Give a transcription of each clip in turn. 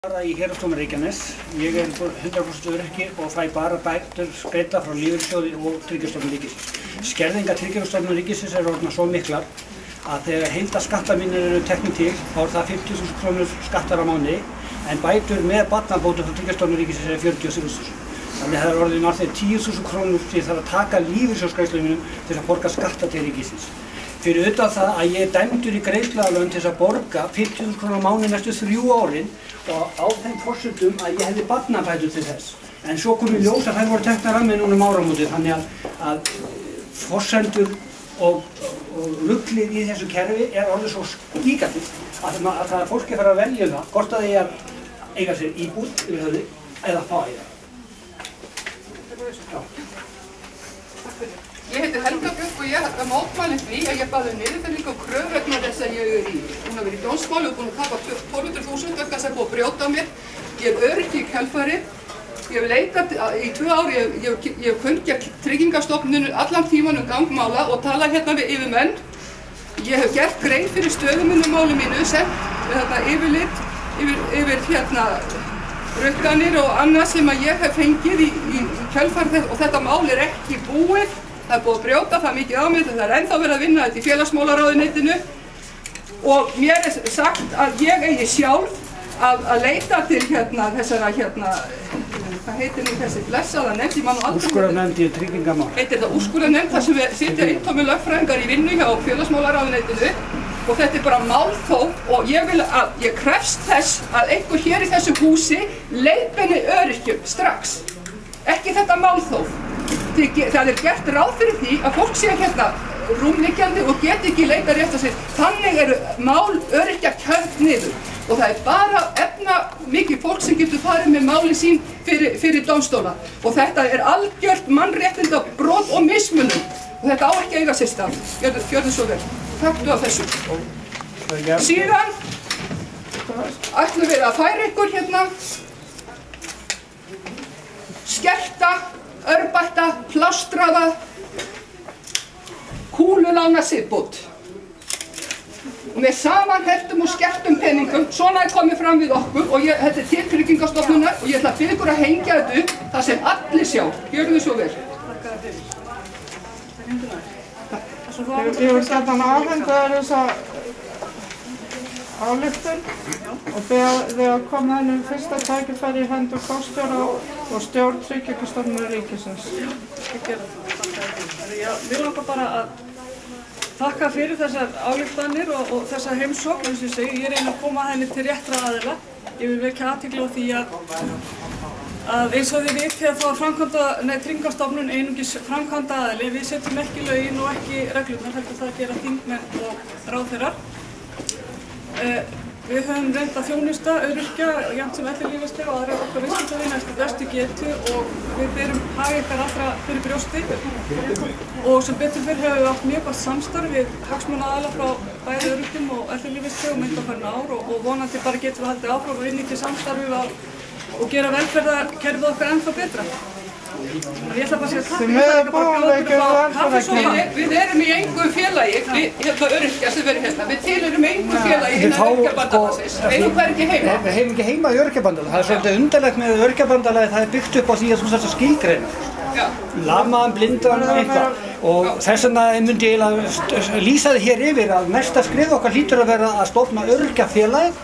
Bara í Héraðsdómi Reykjaness. Ég 100% öryrki og fæ bara bætur greiddar frá lífeyrissjóði og Tryggingastofnun ríkisins. Skerðingar Tryggingastofnunar ríkisins eru orðnar svo miklar að þegar heildarskattar mínir eru teknir til, þá það 50.000 krónur skattar á mánuði, en bætur með barnabótum frá Tryggingastofnun ríkisins eru 46.000. Þannig að það er orðið náttúrulega 10.000 krónur sem ég þarf að taka lífeyrissjóðsgreiðslum mínum til að borga skatta til ríkisins. Fyrir utan það að ég dæmdur í greiðsluaðlögun til að borga 50.000 krónur á mánuði næstu 3 árin og á þeim forsendum að ég hefði barnabætur til þess. En svo kom í ljós að þær voru teknar af mig núna áramótið, þannig að forsendur og ruglið í þessu kerfi er orðið svo gígantískt að fólk er farið að velja það, hvort að ég eiga sér íbúð yfir höfði eða fá eiga. Ég heiti Helga Björk og ég mótmæli því að ég baði niðurfellingu og kröfu vegna þess að ég búin að vera í dómsmáli og búin að tapa 12.000 vegna þess að búið að brjóta á mér. Ég öryrki í kjölfarið. Ég hef leitað í 2 ár, ég hef kunngja Tryggingastofnun allan tíman gangmála og talað hérna við yfirmenn. Ég hef gert grein fyrir stöðum máli mínu, sett yfirlit yfir rukkanir og annað sem að ég hef fengið í kjölfarið og þetta mál er ekki búið. Það er búið að brjóta það mikið á mig, það er ennþá verið að vinna þetta í félagsmálaráðuneytinu og mér er sagt að ég eigi sjálf að leita til þessara hvað heitir nú þessi blessaða nefnd, ég man nú aldrei. Úrskurðarnefnd í tryggingamál. Heitir það úrskurðarnefnd þar sem við sitja eintómir lögfræðingar í vinnu hjá félagsmálaráðuneytinu og þetta er bara málþóf og ég krefst þess að einhver hér í þessu húsi leiðbeini öryrkjum strax. Ekki þetta málþóf. Það er gert ráð fyrir því að fólk sé rúmliggjandi og get ekki leita rétt að sér. Þannig eru mál öryrkja kært niður og það er bara mikið fólk sem getur farið með máli sín fyrir dómstóla og þetta er algjört mannréttinda brot og mismunum og þetta á ekki að eiga sér stað. Gjörðu svo vel. Taktu á þessu. Síðan ætlum við að færa ykkur skerta, örbætta, plástraða, kúlulána siðbót. Með samanhertum og skertum peningum, svona er komið fram við okkur og þetta er til Tryggingastofnunar og ég ætla að byrja ykkur að hengja þetta upp þar sem allir sjá. Gjörðu þið svo vel. Ég vil geta afhenda þessa ályktun og beða þau að koma henni fyrsta tækifæri í hendur forstjóra og stjórn Tryggingastofnunar ríkisins. Við langar bara að þakka fyrir þessar ályktanir og þessa heimsókn, eins og ég segi, ég reyni að koma henni til réttra aðila. Ég vil vekja athygli á því að eins og þið vitið að þá er Tryggingastofnun einungis framkvæmda aðili. Við setjum ekki lögin og ekki reglurnar, heldur það að gera þingmenn og ráðherrar. Við höfum reynt að þjónusta öryrkja, jafnt sem ellilífeyrisþega og aðra okkar viðskiptavina eftir bestu getu og við berum hag ykkar allra fyrir brjósti og sem betur fyrr höfum við átt mjög gott samstarf við hagsmunaaðila frá bæði öryrkjum og ellilífeyrisþegum undanfarin ár og vonandi bara getum við haldið áfram og vinna í samstarfi og gera velferðarkerfið okkar ennþá betra. Ég ætla bara að segja takk fyrir það að bjóða okkur á kaffisóðinni. Við erum í engu félagi, öryrkja sem verður hérna, við tilheyrum engu félagi innan Öryrkjabandalagsins. Við eigum hvergi heima. Við eigum ekki heima í Öryrkjabandalagi. Það er svolítið undarlegt með Öryrkjabandalagi, það er byggt upp á því að þú þarft að skilgreina. Lamaðan, blindan og eitthvað. Og þess vegna myndi ég eiginlega lýsa þið hér yfir að næsta skrif okkar hlýtur að vera að stofna öryrkjafélagið.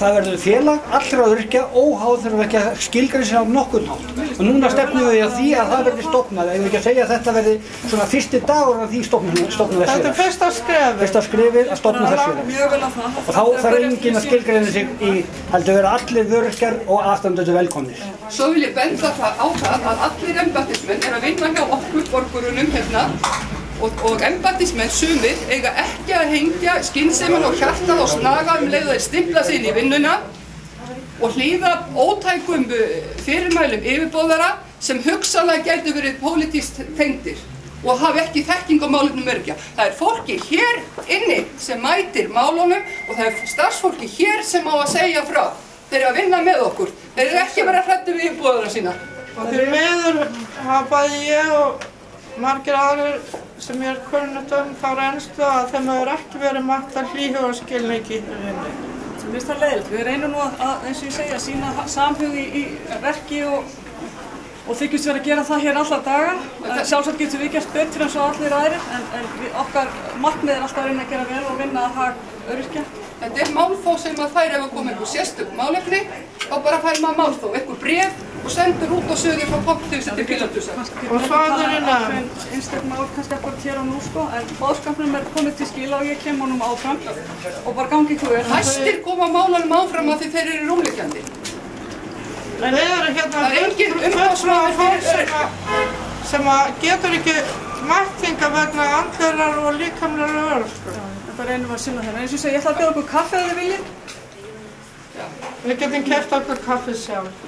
Það verður félag allra öryrkja, óháð þurfum ekki að skilgreina sig á nokkurn hátt. Og núna stefnum við að því að það verði stofnað. Ég vil ekki að segja að þetta verði svona fyrsti dagur af því stofna þess félag. Þetta er fyrsta skrefið. Fyrsta skrifið að stofna þess félag. Mjög vel á það. Og þá þarf enginn að skilgreina sig í, heldur vera allir öryrkjar og aðstandendur velkomnir. Svo vil ég benda á það að allir embættismenn að vinna hjá okkur borgurunum hérna og embættismenn sumir eiga ekki að hengja skynsemin og hjartað og snaga leið að þeir stimpla sig inn í vinnuna og hlýða ótækum fyrirmælum yfirboðara sem hugsanlega gætu verið pólitískt tengdir og hafa ekki þekking á málefnum öryrkja. Það er fólki hér inni sem mætir málunum og það er starfsfólki hér sem á að segja frá. Þeir eru að vinna með okkur. Þeir eru ekki að vera hræddir við yfirboðara sína. Og því miður hafa bæði ég og margir aðrir sem ég er kunnugt þá reynslu að þeim hefur ekki verið mætt að hlýhuga skilningi í vinnu. Mér finnst það leiðilegt. Við reynum nú að eins og ég segja, að sýna samhug í verki og þykjumst vera að gera það hér alla daga. Sjálfsagt getum við gert betur en svo allir aðrir, en okkar markmið alltaf að reyna að gera vel og vinna að hag öryrkja. Þetta málþóf sem að þær ef að koma einhver sérstök málefni, þá bara fær maður málþóf, einhver bréf og sendur út og sögur frá Pontus til Pílatusar. Og faðurinn að einstaklega mál kannski ekkert hér og nú sko, en boðskapnum komið til skila og ég kem honum áfram og bara gangi ykkur vel. Hæstir koma málunum áfram að því þeir eru rúmliggjandi. þeir eru hérna Það er engin umboðsmaður fyrir sem getur ekki mætt hingað vegna andlegrar og líkamlegrar örorku. Þetta reynum við að sinna þeirra. Eins og ég segi, ég ætla að bjóða okkur kaffi ef þið viljið. Við getum keypt okkur kaffi sjálf.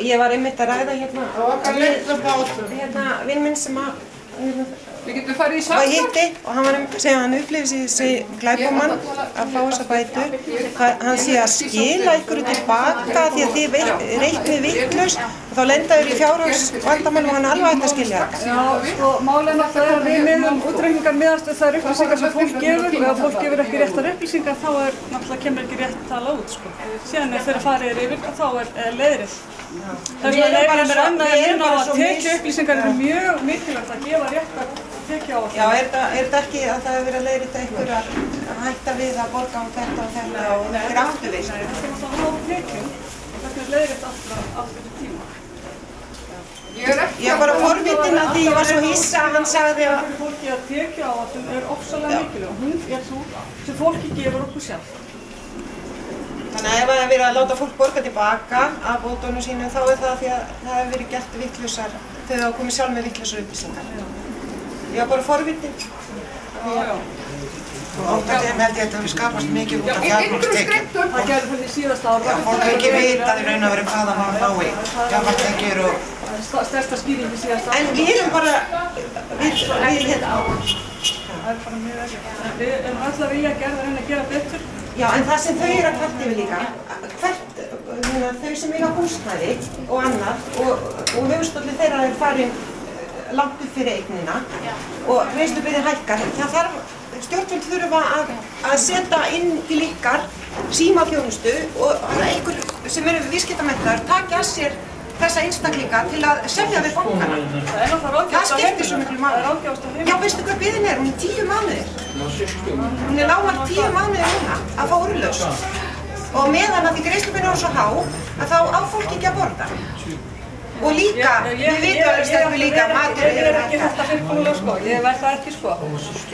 Ég var einmitt að ræða hérna Á okkar litlu bátum. hérna vinn minn sem að Við getum farið í var samtal. hitti og hann var að segja að hann upplifir sig þessi glæpamann að fá þessa bætur. Hann sé að skila ykkur tilbaka því að þið reiknið vitlaust og þá lenda þér í fjárhagsvandamál og hann alveg ætti að skilja þetta. Já, sko, málið náttúrulega er að við miðum útreikningar miðast við þær upplýsingar sem fólk gefur og ef fólk gefur ekki réttar upplýsingar þá náttúrulega kemur ekki rétt tala út, sko. Síðan þegar farið er yfir þá leiðrið. Þess vegna leiðir mér annað en minna á að tekju upplýsingar er mjög mikilvægt að gefa réttar tekju á. Já, er þetta ekki að það hefur verið að leiðrita ykkur að hætta við að borga á þetta og þetta og þetta er afturvist? Þetta er náttúrulega á tekjum og þetta er leiðritt aftur tíma. Ég var bara forvitin að því ég var svo hissa að hann sagði að Fyrir fólki að tekjuáætlun er ofsalega mikilvæg og hún er svo sem fólki gefur okkur sjálf. þannig að ef það er verið að láta fólk borga tilbaka af bótunum sínum þá er það því að það hefur verið gert vitlausar þegar það komið sjálf með vitlausar upplýsingar. Ég var bara forvitin. Óttast held ég að þetta hefur skapast mikið út af fjármagnstekjum. Það gerði fyrir síðasta ára. Fólk hefur ekki vitað í raun og veru hvað það var að fái fjármagnstekjur og Stærsta skýring í síðasta ára. En við erum bara, við hérna. Það er bara mjög erfitt. Við erum alltaf að vilja reyna að gera betur. Já, en það sem þau eru að kvarta yfir líka, þau sem eiga húsnæði og annað og höfuðstóllinn þeirra er farin langt upp fyrir eignina og greiðslubyrðin hækkar. Það þarf, stjórnvöld þurfa að setja inn til ykkar símaþjónustu og að einhver sem eru viðskiptamenntaður taki að sér þessa einstaklinga til að selja við bankana. Það skiptir svo miklu máli. Já, veistu hvað biðin er? Hún er 10 mánuðir. Hún er lágmark 10 mánuðir núna að fá úrlaus. Og meðan að því greiðslubyrðin er svo há að þá á fólk ekki að borga. Og líka, við vitum alveg stefnum líka að matur Ég er ekki þetta fyrirkomulega sko, ég verð það ekki sko.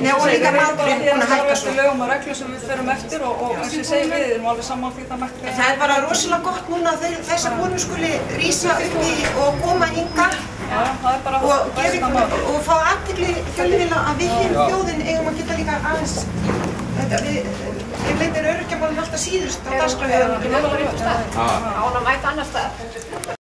Nei, og líka matur er búin að hækka svo. Það er lögum og reglum sem við förum eftir og eins og ég segi við erum alveg saman því það mætti. Það er bara rosalega gott núna að þessar konur skuli rísa uppi og koma hingað og fá athygli fjölmiðla að við hér þjóðin eigum að geta líka aðeins Ég leitir öryrkjamálum alltaf síðust á dagskrá. Án að mæta annars staðar.